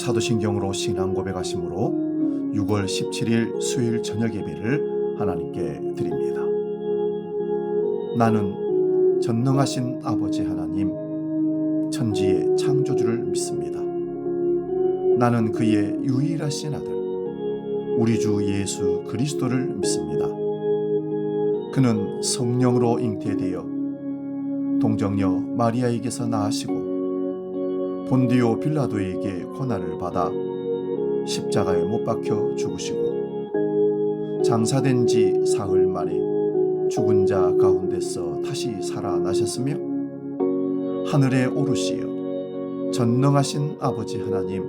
사도신경으로 신앙 고백하심으로 6월 17일 수요일 저녁 예배를 하나님께 드립니다. 나는 전능하신 아버지 하나님, 천지의 창조주를 믿습니다. 나는 그의 유일하신 아들, 우리 주 예수 그리스도를 믿습니다. 그는 성령으로 잉태되어 동정녀 마리아에게서 나으시고 본디오 빌라도에게 고난을 받아 십자가에 못 박혀 죽으시고 장사된 지 사흘 만에 죽은 자 가운데서 다시 살아나셨으며 하늘에 오르시어 전능하신 아버지 하나님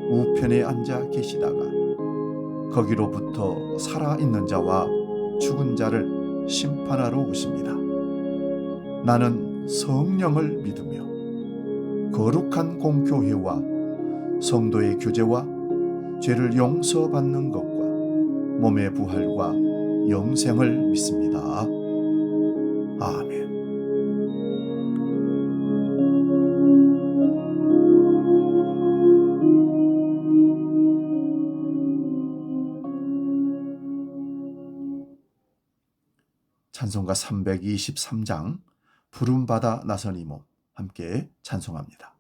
우편에 앉아 계시다가 거기로부터 살아있는 자와 죽은 자를 심판하러 오십니다. 나는 성령을 믿으며 거룩한 공교회와 성도의 교제와 죄를 용서받는 것과 몸의 부활과 영생을 믿습니다. 아멘. 찬송가 323장 부름받아 나선 이 몸 함께 찬송합니다.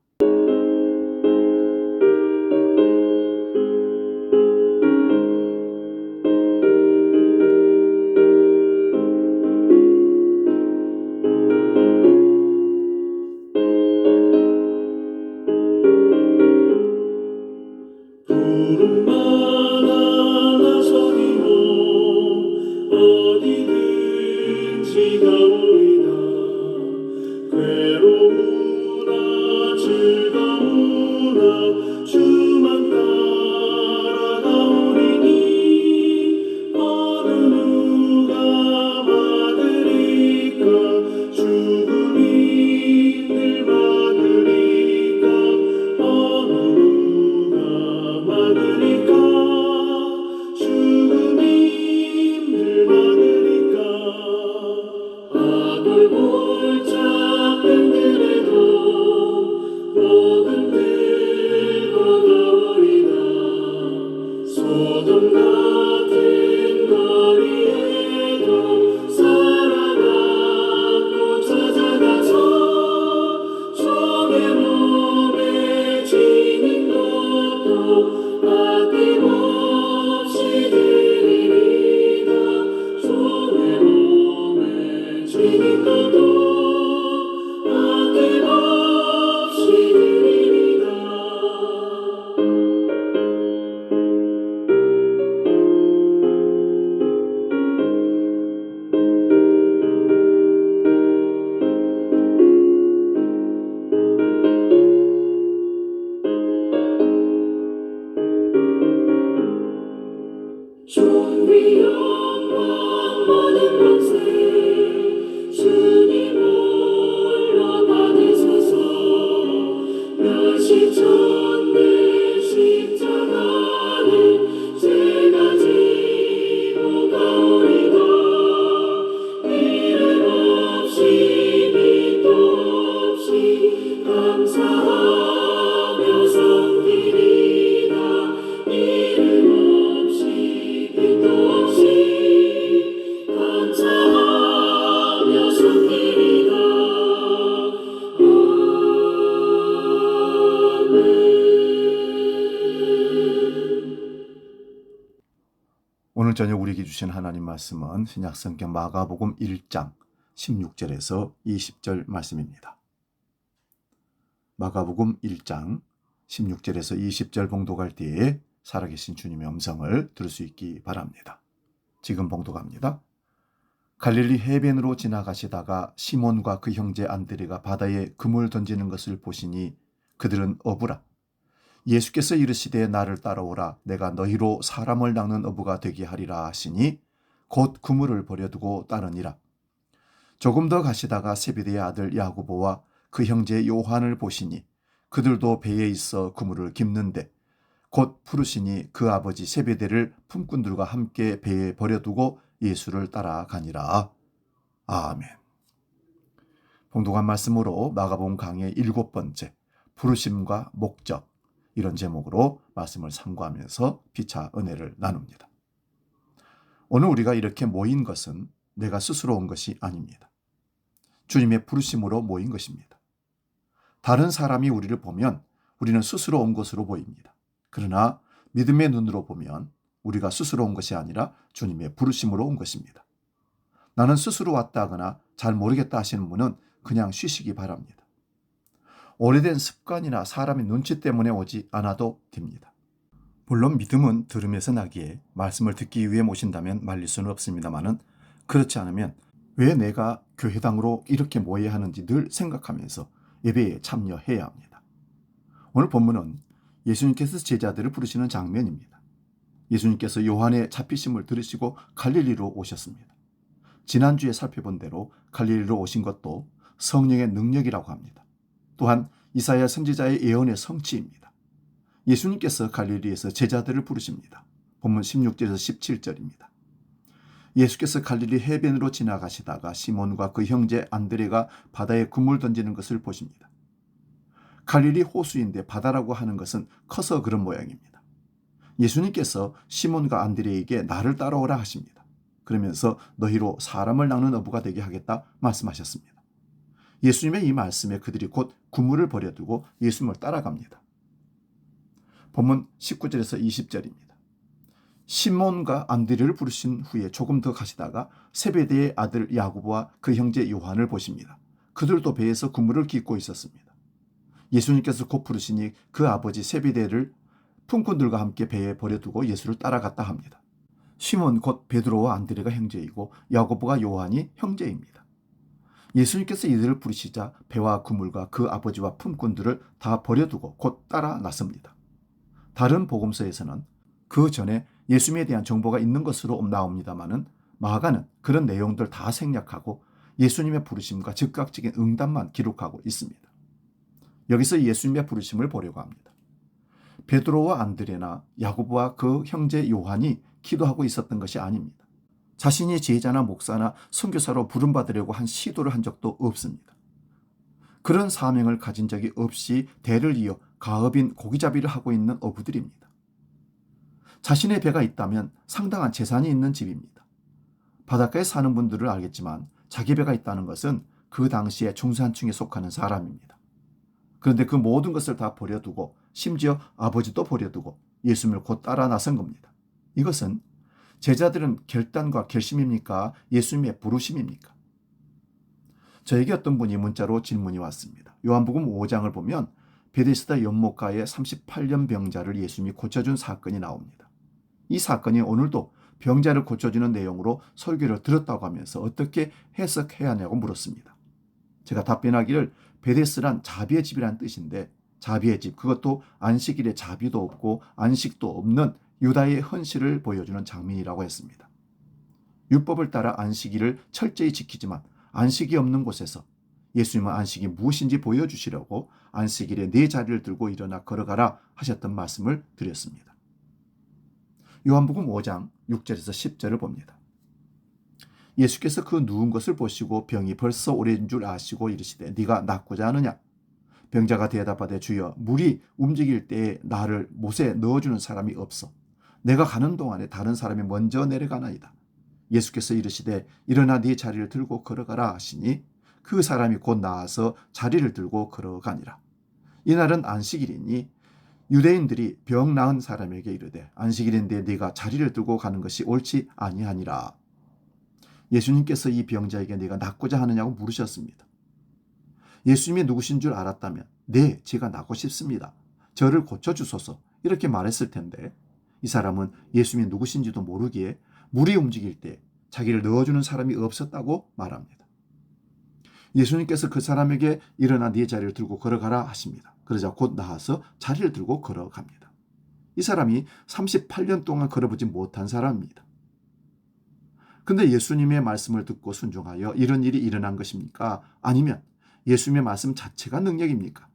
어디든지 가오리다. 괴로우나 즐거우나 주만 따라가오리니 어느 누가 막으리까. 죽음이 늘 막으리까. 어느 누가 막으리까. 죽음이 늘 막으리까. 악을 골짜 흔들어도 목은 들고 가오리다. 소돔 같은 거리에도 살아가고 찾아가서 종의 몸에 지닌 것도 아낌없이 드리리다. 종의 몸에 지닌 것도 아낌없이 드리리다. 존귀 영광 모든 권세 주님 홀로 받으소서. 멸시천대 십자가는 제가 지고 가오리다. 이름 없이 빛도 없이 감사하며 섬기리다. 이름 없이 빛도 없이 감사하며 섬기리다. 아멘. 오늘 저녁 우리에게 주신 하나님 말씀은 신약성경 마가복음 1장 16절에서 20절 말씀입니다. 마가복음 1장 16절에서 20절 봉독할 때에 살아계신 주님의 음성을 들을 수 있기 바랍니다. 지금 봉독합니다. 갈릴리 해변으로 지나가시다가 시몬과 그 형제 안드레가 바다에 그물 던지는 것을 보시니 그들은 어부라. 예수께서 이르시되 나를 따라오라. 내가 너희로 사람을 낚는 어부가 되게 하리라 하시니 곧 그물을 버려두고 따르니라. 조금 더 가시다가 세베대의 아들 야고보와 그 형제 요한을 보시니 그들도 배에 있어 그물을 깁는데 곧 부르시니 그 아버지 세베대를 품꾼들과 함께 배에 버려두고 예수를 따라가니라. 아멘. 봉독한 말씀으로 마가복음 강의 7번째 부르심과 목적, 이런 제목으로 말씀을 상고하면서 피차 은혜를 나눕니다. 오늘 우리가 이렇게 모인 것은 내가 스스로 온 것이 아닙니다. 주님의 부르심으로 모인 것입니다. 다른 사람이 우리를 보면 우리는 스스로 온 것으로 보입니다. 그러나 믿음의 눈으로 보면 우리가 스스로 온 것이 아니라 주님의 부르심으로 온 것입니다. 나는 스스로 왔다 하거나 잘 모르겠다 하시는 분은 그냥 쉬시기 바랍니다. 오래된 습관이나 사람의 눈치 때문에 오지 않아도 됩니다. 물론 믿음은 들음에서 나기에 말씀을 듣기 위해 모신다면 말릴 수는 없습니다만은 그렇지 않으면 왜 내가 교회당으로 이렇게 모여야 하는지 늘 생각하면서 예배에 참여해야 합니다. 오늘 본문은 예수님께서 제자들을 부르시는 장면입니다. 예수님께서 요한의 잡히심을 들으시고 갈릴리로 오셨습니다. 지난주에 살펴본 대로 갈릴리로 오신 것도 성령의 능력이라고 합니다. 또한 이사야 선지자의 예언의 성취입니다. 예수님께서 갈릴리에서 제자들을 부르십니다. 본문 16절에서 17절입니다. 예수께서 갈릴리 해변으로 지나가시다가 시몬과 그 형제 안드레가 바다에 그물 던지는 것을 보십니다. 갈릴리 호수인데 바다라고 하는 것은 커서 그런 모양입니다. 예수님께서 시몬과 안드레에게 나를 따라오라 하십니다. 그러면서 너희로 사람을 낚는 어부가 되게 하겠다 말씀하셨습니다. 예수님의 이 말씀에 그들이 곧 그물을 버려두고 예수님을 따라갑니다. 본문 19절에서 20절입니다. 시몬과 안드레를 부르신 후에 조금 더 가시다가 세베대의 아들 야고보와 그 형제 요한을 보십니다. 그들도 배에서 그물을 깃고 있었습니다. 예수님께서 곧 부르시니 그 아버지 세베대를 품꾼들과 함께 배에 버려두고 예수를 따라갔다 합니다. 시몬 곧 베드로와 안드레가 형제이고 야고보가 요한이 형제입니다. 예수님께서 이들을 부르시자 배와 그물과 그 아버지와 품꾼들을 다 버려두고 곧 따라 나섭니다. 다른 복음서에서는 그 전에 예수님에 대한 정보가 있는 것으로 나옵니다마는 마가는 그런 내용들 다 생략하고 예수님의 부르심과 즉각적인 응답만 기록하고 있습니다. 여기서 예수님의 부르심을 보려고 합니다. 베드로와 안드레나 야고보와 그 형제 요한이 기도하고 있었던 것이 아닙니다. 자신이 제자나 목사나 선교사로 부름받으려고 한 시도를 한 적도 없습니다. 그런 사명을 가진 적이 없이 대를 이어 가업인 고기잡이를 하고 있는 어부들입니다. 자신의 배가 있다면 상당한 재산이 있는 집입니다. 바닷가에 사는 분들을 알겠지만 자기 배가 있다는 것은 그 당시에 중산층에 속하는 사람입니다. 그런데 그 모든 것을 다 버려두고 심지어 아버지도 버려두고 예수님을 곧 따라 나선 겁니다. 이것은 제자들은 결단과 결심입니까? 예수님의 부르심입니까? 저에게 어떤 분이 문자로 질문이 왔습니다. 요한복음 5장을 보면 베데스다 연못가에 38년 병자를 예수님이 고쳐준 사건이 나옵니다. 이 사건이 오늘도 병자를 고쳐주는 내용으로 설교를 들었다고 하면서 어떻게 해석해야 하냐고 물었습니다. 제가 답변하기를 베데스란 자비의 집이란 뜻인데 자비의 집, 그것도 안식일에 자비도 없고 안식도 없는 유다의 헌신을 보여주는 장면이라고 했습니다. 율법을 따라 안식일을 철저히 지키지만 안식이 없는 곳에서 예수님은 안식이 무엇인지 보여주시려고 안식일에 네 자리를 들고 일어나 걸어가라 하셨던 말씀을 드렸습니다. 요한복음 5장 6절에서 10절을 봅니다. 예수께서 그 누운 것을 보시고 병이 벌써 오래인 줄 아시고 이르시되 네가 낫고자 하느냐? 병자가 대답하되 주여 물이 움직일 때에 나를 못에 넣어주는 사람이 없어. 내가 가는 동안에 다른 사람이 먼저 내려가나이다. 예수께서 이르시되 일어나 네 자리를 들고 걸어가라 하시니 그 사람이 곧 나와서 자리를 들고 걸어가니라. 이날은 안식일이니 유대인들이 병 나은 사람에게 이르되 안식일인데 네가 자리를 들고 가는 것이 옳지 아니하니라. 예수님께서 이 병자에게 네가 낫고자 하느냐고 물으셨습니다. 예수님이 누구신 줄 알았다면 네, 제가 낫고 싶습니다. 저를 고쳐주소서 이렇게 말했을 텐데 이 사람은 예수님이 누구신지도 모르기에 물이 움직일 때 자기를 넣어주는 사람이 없었다고 말합니다. 예수님께서 그 사람에게 일어나 네 자리를 들고 걸어가라 하십니다. 그러자 곧 나와서 자리를 들고 걸어갑니다. 이 사람이 38년 동안 걸어보지 못한 사람입니다. 근데 예수님의 말씀을 듣고 순종하여 이런 일이 일어난 것입니까? 아니면 예수님의 말씀 자체가 능력입니까?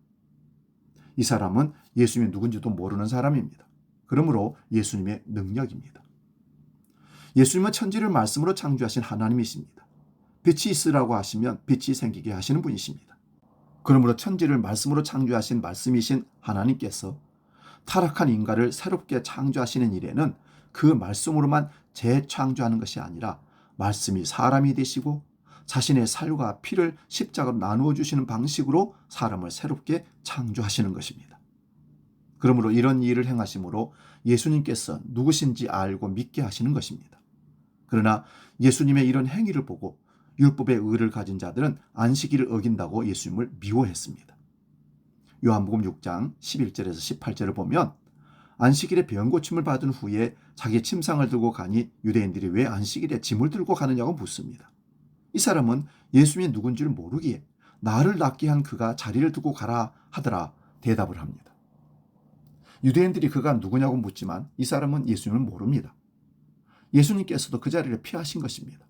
이 사람은 예수님이 누군지도 모르는 사람입니다. 그러므로 예수님의 능력입니다. 예수님은 천지를 말씀으로 창조하신 하나님이십니다. 빛이 있으라고 하시면 빛이 생기게 하시는 분이십니다. 그러므로 천지를 말씀으로 창조하신 말씀이신 하나님께서 타락한 인간을 새롭게 창조하시는 일에는 그 말씀으로만 재창조하는 것이 아니라 말씀이 사람이 되시고 자신의 살과 피를 십자가로 나누어 주시는 방식으로 사람을 새롭게 창조하시는 것입니다. 그러므로 이런 일을 행하심으로 예수님께서 누구신지 알고 믿게 하시는 것입니다. 그러나 예수님의 이런 행위를 보고 율법의 의를 가진 자들은 안식일을 어긴다고 예수님을 미워했습니다. 요한복음 6장 11절에서 18절을 보면 안식일에 병 고침을 받은 후에 자기 침상을 들고 가니 유대인들이 왜 안식일에 짐을 들고 가느냐고 묻습니다. 이 사람은 예수님이 누군지를 모르기에 나를 낫게 한 그가 자리를 두고 가라 하더라 대답을 합니다. 유대인들이 그가 누구냐고 묻지만 이 사람은 예수님을 모릅니다. 예수님께서도 그 자리를 피하신 것입니다.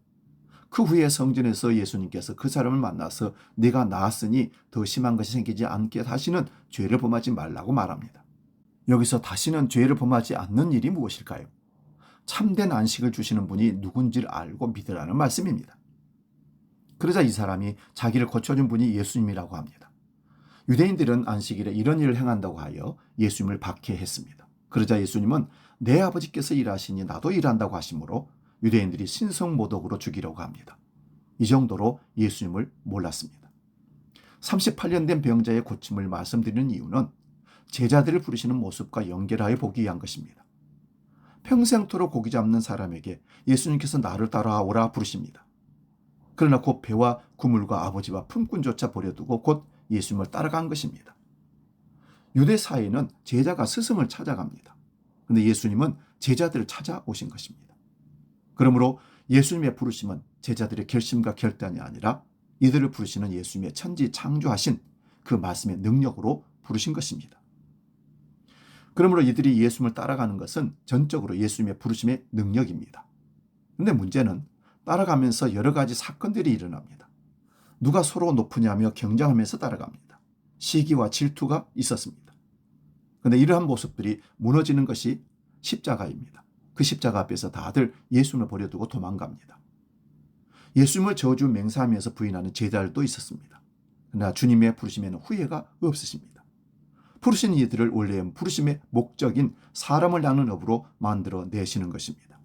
그 후에 성전에서 예수님께서 그 사람을 만나서 네가 나았으니 더 심한 것이 생기지 않게 다시는 죄를 범하지 말라고 말합니다. 여기서 다시는 죄를 범하지 않는 일이 무엇일까요? 참된 안식을 주시는 분이 누군지를 알고 믿으라는 말씀입니다. 그러자 이 사람이 자기를 고쳐준 분이 예수님이라고 합니다. 유대인들은 안식일에 이런 일을 행한다고 하여 예수님을 박해했습니다. 그러자 예수님은 내 아버지께서 일하시니 나도 일한다고 하시므로 유대인들이 신성모독으로 죽이려고 합니다. 이 정도로 예수님을 몰랐습니다. 38년 된 병자의 고침을 말씀드리는 이유는 제자들을 부르시는 모습과 연결하여 보기 위한 것입니다. 평생토록 고기 잡는 사람에게 예수님께서 나를 따라오라 부르십니다. 그러나 곧 배와 구물과 아버지와 품꾼조차 버려두고 곧 예수님을 따라간 것입니다. 유대 사회는 제자가 스승을 찾아갑니다. 그런데 예수님은 제자들을 찾아오신 것입니다. 그러므로 예수님의 부르심은 제자들의 결심과 결단이 아니라 이들을 부르시는 예수님의 천지 창조하신 그 말씀의 능력으로 부르신 것입니다. 그러므로 이들이 예수님을 따라가는 것은 전적으로 예수님의 부르심의 능력입니다. 그런데 문제는 따라가면서 여러 가지 사건들이 일어납니다. 누가 서로 높으냐며 경쟁하면서 따라갑니다. 시기와 질투가 있었습니다. 그런데 이러한 모습들이 무너지는 것이 십자가입니다. 그 십자가 앞에서 다들 예수님을 버려두고 도망갑니다. 예수님을 저주 맹세하면서 부인하는 제자들도 있었습니다. 그러나 주님의 부르심에는 후회가 없으십니다. 부르신 이들을 원래 부르심의 목적인 사람을 낳는 업으로 만들어 내시는 것입니다.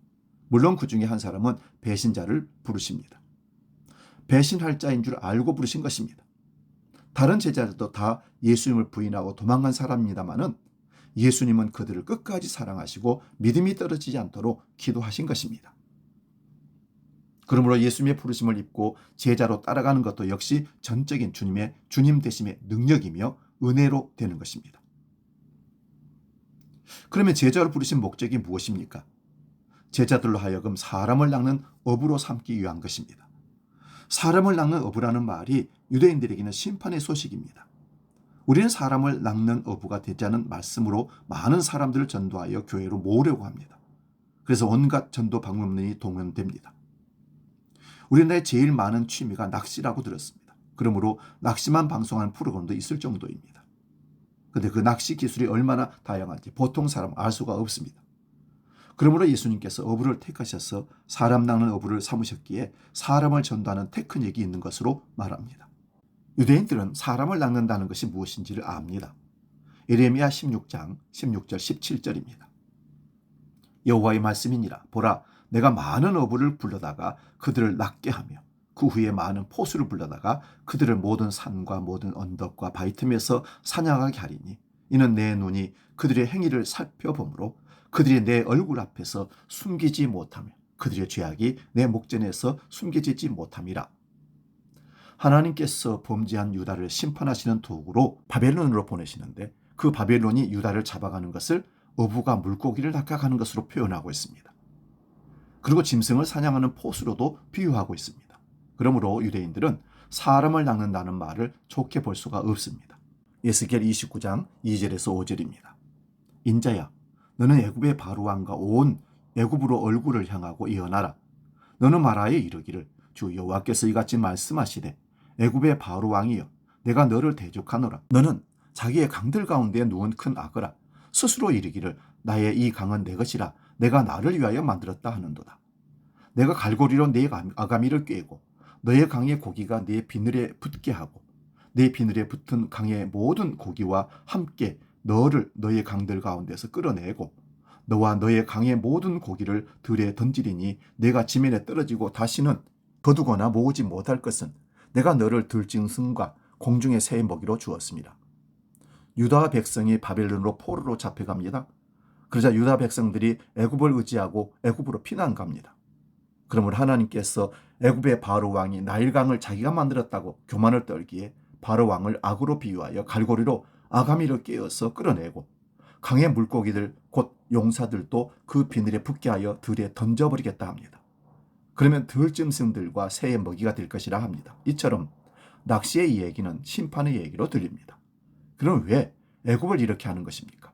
물론 그 중에 한 사람은 배신자를 부르십니다. 배신할 자인 줄 알고 부르신 것입니다. 다른 제자들도 다 예수님을 부인하고 도망간 사람입니다마는 예수님은 그들을 끝까지 사랑하시고 믿음이 떨어지지 않도록 기도하신 것입니다. 그러므로 예수님의 부르심을 입고 제자로 따라가는 것도 역시 전적인 주님의 주님 되심의 능력이며 은혜로 되는 것입니다. 그러면 제자로 부르신 목적이 무엇입니까? 제자들로 하여금 사람을 낚는 업으로 삼기 위한 것입니다. 사람을 낚는 어부라는 말이 유대인들에게는 심판의 소식입니다. 우리는 사람을 낚는 어부가 되자는 말씀으로 많은 사람들을 전도하여 교회로 모으려고 합니다. 그래서 온갖 전도 방법론이 동원됩니다. 우리나라에 제일 많은 취미가 낚시라고 들었습니다. 그러므로 낚시만 방송하는 프로그램도 있을 정도입니다. 그런데 그 낚시 기술이 얼마나 다양한지 보통 사람은 알 수가 없습니다. 그러므로 예수님께서 어부를 택하셔서 사람 낚는 어부를 삼으셨기에 사람을 전도하는 테크닉이 있는 것으로 말합니다. 유대인들은 사람을 낚는다는 것이 무엇인지를 압니다. 예레미야 16장 16절 17절입니다. 여호와의 말씀이니라. 보라, 내가 많은 어부를 불러다가 그들을 낚게 하며 그 후에 많은 포수를 불러다가 그들을 모든 산과 모든 언덕과 바위 틈에서 사냥하게 하리니 이는 내 눈이 그들의 행위를 살펴보므로 그들이 내 얼굴 앞에서 숨기지 못하며 그들의 죄악이 내 목전에서 숨겨지지 못함이라. 하나님께서 범죄한 유다를 심판하시는 도구로 바벨론으로 보내시는데 그 바벨론이 유다를 잡아가는 것을 어부가 물고기를 낚아가는 것으로 표현하고 있습니다. 그리고 짐승을 사냥하는 포수로도 비유하고 있습니다. 그러므로 유대인들은 사람을 낚는다는 말을 좋게 볼 수가 없습니다. 에스겔 29장 2절에서 5절입니다. 인자야, 너는 애굽의 바로왕과 온 애굽으로 얼굴을 향하고 예언하라. 너는 말하여 이르기를 주 여호와께서 이같이 말씀하시되 애굽의 바로왕이여 내가 너를 대적하노라. 너는 자기의 강들 가운데 누운 큰 악어라. 스스로 이르기를 나의 이 강은 내 것이라 내가 나를 위하여 만들었다 하는도다. 내가 갈고리로 네 아가미를 꿰고 너의 강의 고기가 네 비늘에 붙게 하고 네 비늘에 붙은 강의 모든 고기와 함께 너를 너의 강들 가운데서 끌어내고 너와 너의 강의 모든 고기를 들에 던지리니 내가 지면에 떨어지고 다시는 거두거나 모으지 못할 것은 내가 너를 들짐승과 공중의 새의 먹이로 주었습니다. 유다 백성이 바벨론으로 포로로 잡혀갑니다. 그러자 유다 백성들이 애굽을 의지하고 애굽으로 피난 갑니다. 그러므로 하나님께서 애굽의 바로 왕이 나일강을 자기가 만들었다고 교만을 떨기에 바로 왕을 악으로 비유하여 갈고리로 아가미를 깨어서 끌어내고 강의 물고기들 곧 용사들도 그 비늘에 붙게 하여 들에 던져버리겠다 합니다. 그러면 들짐승들과 새의 먹이가 될 것이라 합니다. 이처럼 낚시의 이야기는 심판의 얘기로 들립니다. 그럼 왜 애굽을 이렇게 하는 것입니까?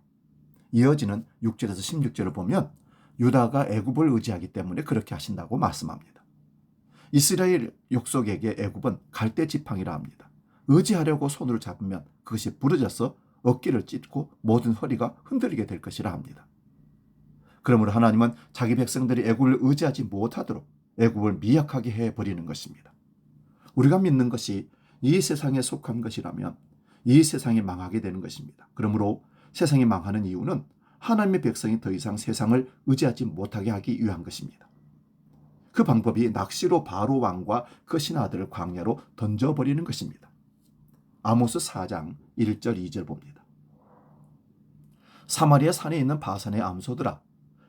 이어지는 6절에서 16절을 보면 유다가 애굽을 의지하기 때문에 그렇게 하신다고 말씀합니다. 이스라엘 족속에게 애굽은 갈대 지팡이라 합니다. 의지하려고 손으로 잡으면 그것이 부러져서 어깨를 찢고 모든 허리가 흔들리게 될 것이라 합니다. 그러므로 하나님은 자기 백성들이 애굽을 의지하지 못하도록 애굽을 미약하게 해버리는 것입니다. 우리가 믿는 것이 이 세상에 속한 것이라면 이 세상이 망하게 되는 것입니다. 그러므로 세상이 망하는 이유는 하나님의 백성이 더 이상 세상을 의지하지 못하게 하기 위한 것입니다. 그 방법이 낚시로 바로 왕과 그 신하들을 광야로 던져버리는 것입니다. 아모스 4장 1절 2절 봅니다. 사마리아 산에 있는 바산의 암소들아,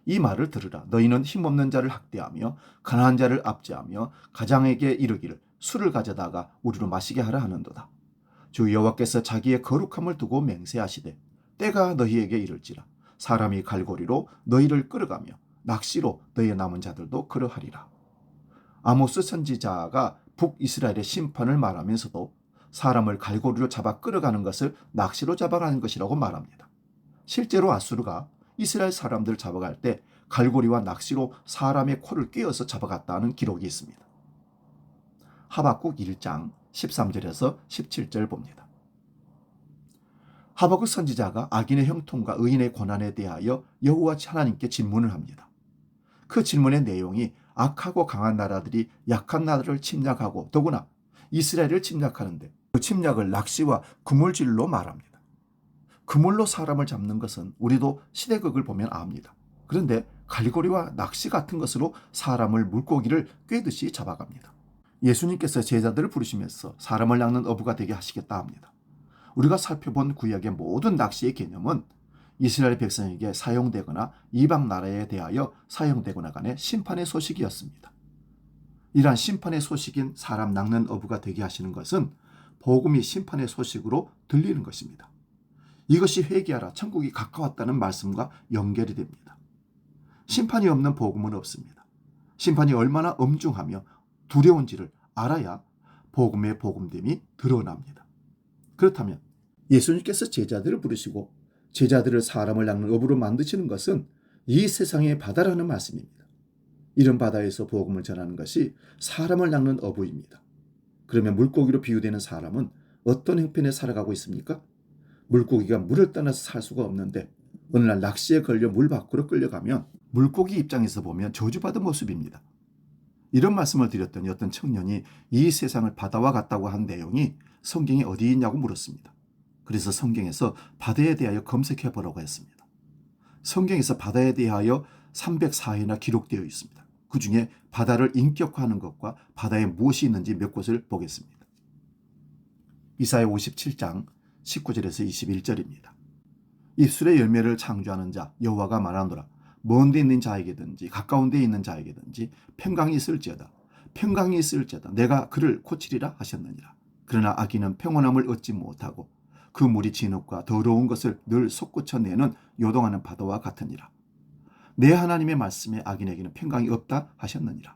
이 말을 들으라. 너희는 힘없는 자를 학대하며 가난한 자를 압제하며 가장에게 이르기를 술을 가져다가 우리로 마시게 하라 하는도다. 주 여호와께서 자기의 거룩함을 두고 맹세하시되 때가 너희에게 이를지라. 사람이 갈고리로 너희를 끌어가며 낚시로 너희의 남은 자들도 그러하리라. 아모스 선지자가 북이스라엘의 심판을 말하면서도 사람을 갈고리로 잡아 끌어가는 것을 낚시로 잡아가는 것이라고 말합니다. 실제로 아수르가 이스라엘 사람들을 잡아갈 때 갈고리와 낚시로 사람의 코를 꿰어서 잡아갔다는 기록이 있습니다. 하박국 1장 13절에서 17절 봅니다. 하박국 선지자가 악인의 형통과 의인의 고난에 대하여 여호와 하나님께 질문을 합니다. 그 질문의 내용이 악하고 강한 나라들이 약한 나라를 침략하고 더구나 이스라엘을 침략하는데 그 침략을 낚시와 그물질로 말합니다. 그물로 사람을 잡는 것은 우리도 시대극을 보면 압니다. 그런데 갈고리와 낚시 같은 것으로 사람을 물고기를 꿰듯이 잡아갑니다. 예수님께서 제자들을 부르시면서 사람을 낚는 어부가 되게 하시겠다 합니다. 우리가 살펴본 구약의 모든 낚시의 개념은 이스라엘 백성에게 사용되거나 이방 나라에 대하여 사용되거나 간의 심판의 소식이었습니다. 이러한 심판의 소식인 사람 낚는 어부가 되게 하시는 것은 복음이 심판의 소식으로 들리는 것입니다. 이것이 회개하라 천국이 가까웠다는 말씀과 연결이 됩니다. 심판이 없는 복음은 없습니다. 심판이 얼마나 엄중하며 두려운지를 알아야 복음의 복음됨이 드러납니다. 그렇다면 예수님께서 제자들을 부르시고 제자들을 사람을 낚는 어부로 만드시는 것은 이 세상의 바다라는 말씀입니다. 이런 바다에서 복음을 전하는 것이 사람을 낚는 어부입니다. 그러면 물고기로 비유되는 사람은 어떤 형편에 살아가고 있습니까? 물고기가 물을 떠나서 살 수가 없는데 어느 날 낚시에 걸려 물 밖으로 끌려가면 물고기 입장에서 보면 저주받은 모습입니다. 이런 말씀을 드렸더니 어떤 청년이 이 세상을 바다와 같다고 한 내용이 성경에 어디 있냐고 물었습니다. 그래서 성경에서 바다에 대하여 검색해 보라고 했습니다. 성경에서 바다에 대하여 304회나 기록되어 있습니다. 그 중에 바다를 인격화하는 것과 바다에 무엇이 있는지 몇 곳을 보겠습니다. 이사야 57장 19절에서 21절입니다. 입술의 열매를 창조하는 자 여호와가 말하노라. 먼 데 있는 자에게든지 가까운 데 있는 자에게든지 평강이 있을지어다. 평강이 있을지어다. 내가 그를 고치리라 하셨느니라. 그러나 악인은 평온함을 얻지 못하고 그 물이 진흙과 더러운 것을 늘 솟구쳐내는 요동하는 바다와 같으니라. 내 하나님의 말씀에 악인에게는 평강이 없다 하셨느니라.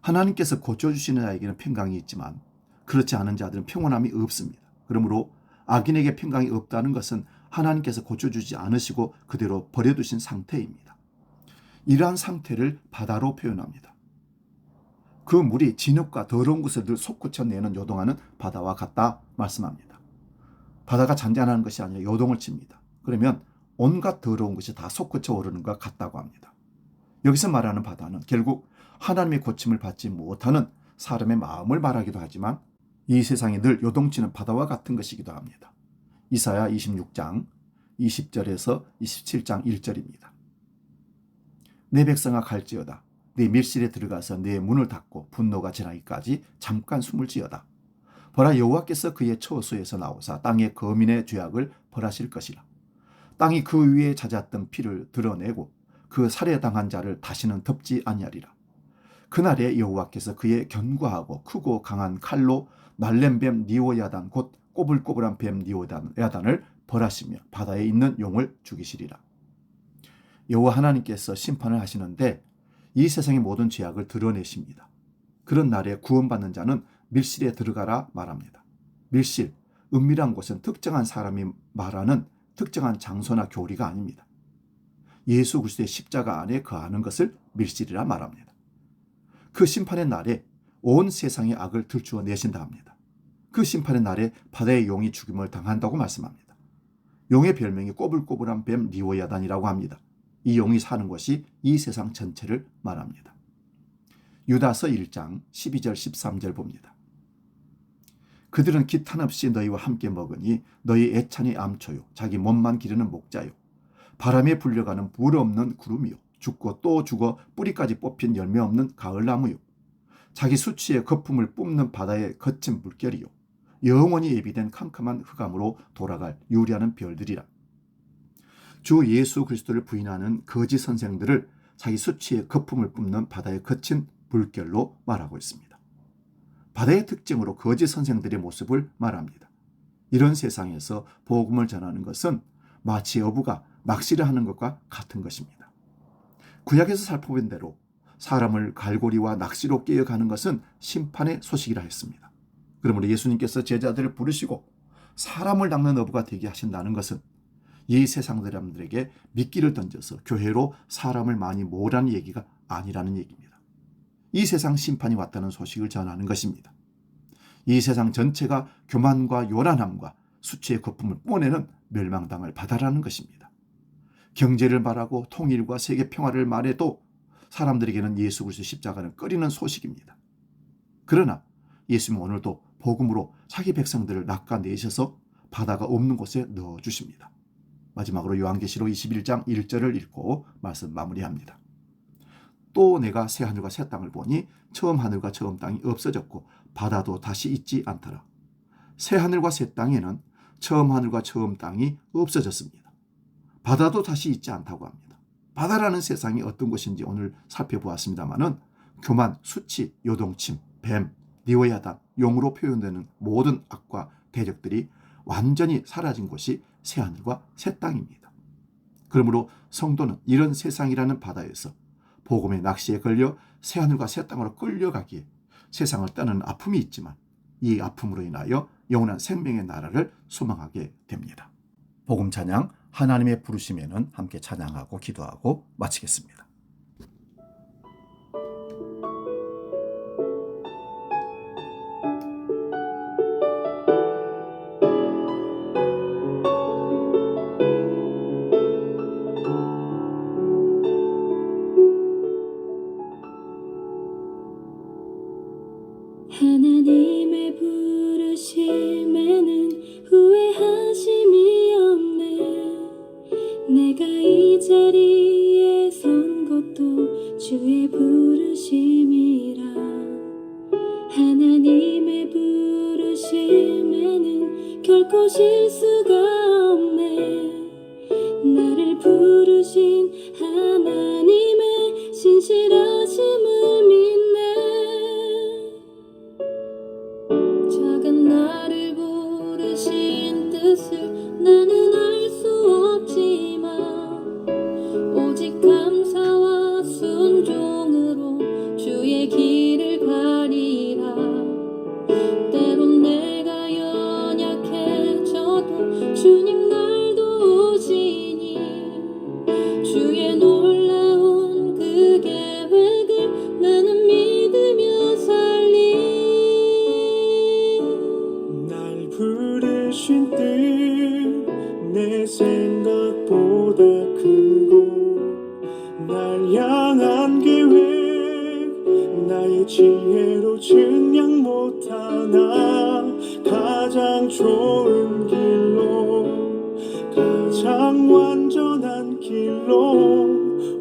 하나님께서 고쳐주시는 자에게는 평강이 있지만 그렇지 않은 자들은 평온함이 없습니다. 그러므로 악인에게 평강이 없다는 것은 하나님께서 고쳐주지 않으시고 그대로 버려두신 상태입니다. 이러한 상태를 바다로 표현합니다. 그 물이 진흙과 더러운 것을 늘 솟구쳐내는 요동하는 바다와 같다 말씀합니다. 바다가 잔잔한 것이 아니라 요동을 칩니다. 그러면 온갖 더러운 것이 다 솟구쳐 오르는 것 같다고 합니다. 여기서 말하는 바다는 결국 하나님의 고침을 받지 못하는 사람의 마음을 말하기도 하지만 이 세상에 늘 요동치는 바다와 같은 것이기도 합니다. 이사야 26장 20절에서 27장 1절입니다. 내 백성아 갈지어다. 내 밀실에 들어가서 내 문을 닫고 분노가 지나기까지 잠깐 숨을 지어다. 보라, 여호와께서 그의 처소에서 나오사 땅의 거민의 죄악을 벌하실 것이라. 땅이 그 위에 잦았던 피를 드러내고 그 살해당한 자를 다시는 덮지 아니하리라. 그날에 여호와께서 그의 견고하고 크고 강한 칼로 날렘 뱀 니오야단 곧 꼬불꼬불한 뱀 니오야단을 벌하시며 바다에 있는 용을 죽이시리라. 여호와 하나님께서 심판을 하시는데 이 세상의 모든 죄악을 드러내십니다. 그런 날에 구원받는 자는 밀실에 들어가라 말합니다. 밀실, 은밀한 곳은 특정한 사람이 말하는 특정한 장소나 교리가 아닙니다. 예수 그리스도의 십자가 안에 거하는 것을 밀실이라 말합니다. 그 심판의 날에 온 세상의 악을 들추어 내신다 합니다. 그 심판의 날에 바다의 용이 죽임을 당한다고 말씀합니다. 용의 별명이 꼬불꼬불한 뱀 니오야단이라고 합니다. 이 용이 사는 곳이 이 세상 전체를 말합니다. 유다서 1장 12절 13절 봅니다. 그들은 기탄 없이 너희와 함께 먹으니 너희 애찬이 암초요 자기 몸만 기르는 목자요 바람에 불려가는 물 없는 구름이요 죽고 또 죽어 뿌리까지 뽑힌 열매 없는 가을나무요 자기 수치의 거품을 뿜는 바다의 거친 물결이요 영원히 예비된 캄캄한 흑암으로 돌아갈 유리하는 별들이라. 주 예수 그리스도를 부인하는 거짓 선생들을 자기 수치의 거품을 뿜는 바다의 거친 물결로 말하고 있습니다. 바다의 특징으로 거짓 선생들의 모습을 말합니다. 이런 세상에서 복음을 전하는 것은 마치 어부가 낚시를 하는 것과 같은 것입니다. 구약에서 살펴본 대로 사람을 갈고리와 낚시로 깨어가는 것은 심판의 소식이라 했습니다. 그러므로 예수님께서 제자들을 부르시고 사람을 낚는 어부가 되게 하신다는 것은 이 세상 사람들에게 미끼를 던져서 교회로 사람을 많이 모으라는 얘기가 아니라는 얘기입니다. 이 세상 심판이 왔다는 소식을 전하는 것입니다. 이 세상 전체가 교만과 요란함과 수치의 거품을 뿜어내는 멸망당할 바다라는 것입니다. 경제를 말하고 통일과 세계 평화를 말해도 사람들에게는 예수 그리스도 십자가는 꺼리는 소식입니다. 그러나 예수님은 오늘도 복음으로 자기 백성들을 낚아내셔서 바다가 없는 곳에 넣어주십니다. 마지막으로 요한계시록 21장 1절을 읽고 말씀 마무리합니다. 또 내가 새 하늘과 새 땅을 보니 처음 하늘과 처음 땅이 없어졌고 바다도 다시 있지 않더라. 새 하늘과 새 땅에는 처음 하늘과 처음 땅이 없어졌습니다. 바다도 다시 있지 않다고 합니다. 바다라는 세상이 어떤 것인지 오늘 살펴보았습니다마는 교만, 수치, 요동침, 뱀, 니오야단, 용으로 표현되는 모든 악과 대적들이 완전히 사라진 곳이 새 하늘과 새 땅입니다. 그러므로 성도는 이런 세상이라는 바다에서 복음의 낚시에 걸려 새 하늘과 새 땅으로 끌려가기에 세상을 떠나는 아픔이 있지만 이 아픔으로 인하여 영원한 생명의 나라를 소망하게 됩니다. 복음 찬양 하나님의 부르심에는 함께 찬양하고 기도하고 마치겠습니다. 하나님의 부르심에는 후회하심이 없네. 내가 이 자리에 선 것도 주의 부르심이라. 하나님의 부르심에는 결코 실수가 없네. 나를 부르신 하나님의 신실하심을 믿네. 작은 나를 부르신 뜻을 나는 알 수 없지만 오직 감사와 순종으로 주의 길을 가리라. 때론 내가 연약해져도 주님 날 도우시니 주의 놀라운 그 계획을 나는 믿으며 살리. 날 부르신 뜻 내 생각보다 크고 날 향한 계획 나의 지혜로 증량 못하나 가장 좋은 길로 가장 완전한 길로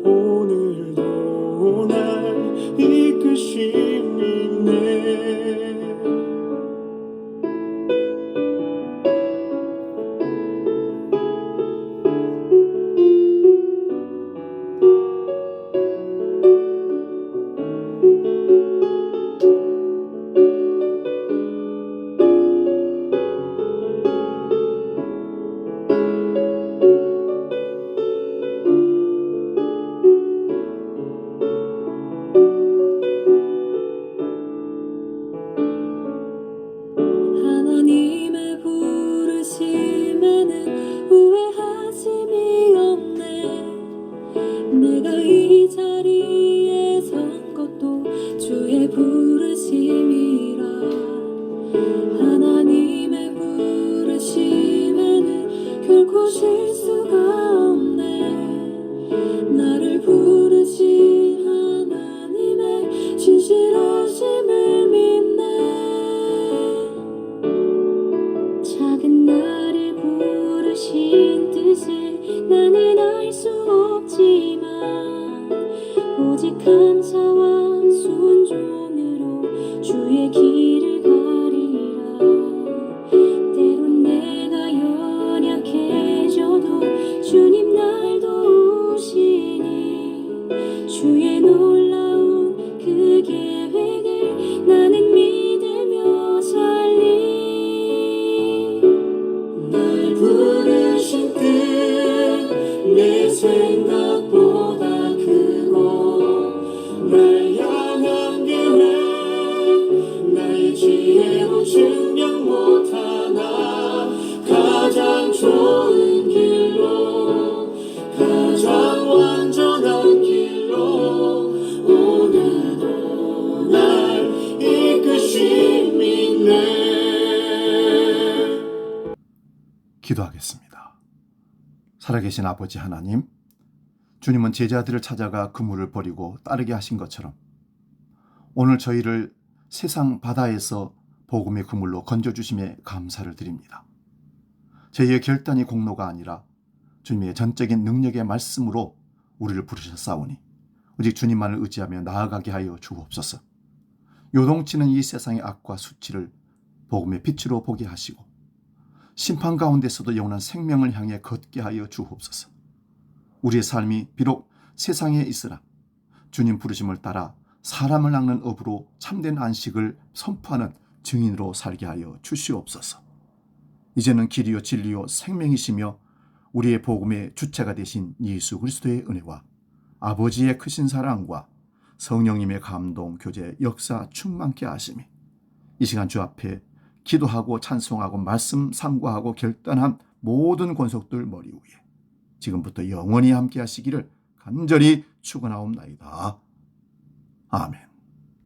오늘도 날 이끄심이네. 하나님의 부르심에는 후회하심이 없네. 내가 이 자리에 선 것도 주의 부르심이라. 하나님의 부르심에는 결코 실수가 없네. 나를 부르신 하나님의 진실하심을 믿네. 작은 나를 부르신 뜻을 나는 알 수 없지만 오직 감사와 순종으로 주의 길을 가리라. 때론 내가 연약해져도 주님 날 도우시니 주의 놀라운 그 계획을 나는 믿으며 살리. 날 부르신 뜻 내 생각보다 크고 날 향한 계획 나의 지혜로 증명 못하나 가장 좋은 길로 가장 완전한 길로 오늘도 날 이끄심이네. 기도하겠습니다. 살아계신 아버지 하나님, 주님은 제자들을 찾아가 그물을 버리고 따르게 하신 것처럼 오늘 저희를 세상 바다에서 복음의 그물로 건져주심에 감사를 드립니다. 저희의 결단이 공로가 아니라 주님의 전적인 능력의 말씀으로 우리를 부르셨사오니 오직 주님만을 의지하며 나아가게 하여 주옵소서. 요동치는 이 세상의 악과 수치를 복음의 빛으로 보게 하시고 심판 가운데서도 영원한 생명을 향해 걷게 하여 주옵소서. 우리의 삶이 비록 세상에 있으나 주님 부르심을 따라 사람을 낚는 업으로 참된 안식을 선포하는 증인으로 살게 하여 주시옵소서. 이제는 길이요 진리요 생명이시며 우리의 복음의 주체가 되신 예수 그리스도의 은혜와 아버지의 크신 사랑과 성령님의 감동, 교제, 역사 충만케 하심이 이 시간 주 앞에 기도하고 찬송하고 말씀 상고하고 결단한 모든 권속들 머리 위에 지금부터 영원히 함께 하시기를 간절히 축원하옵나이다. 아멘.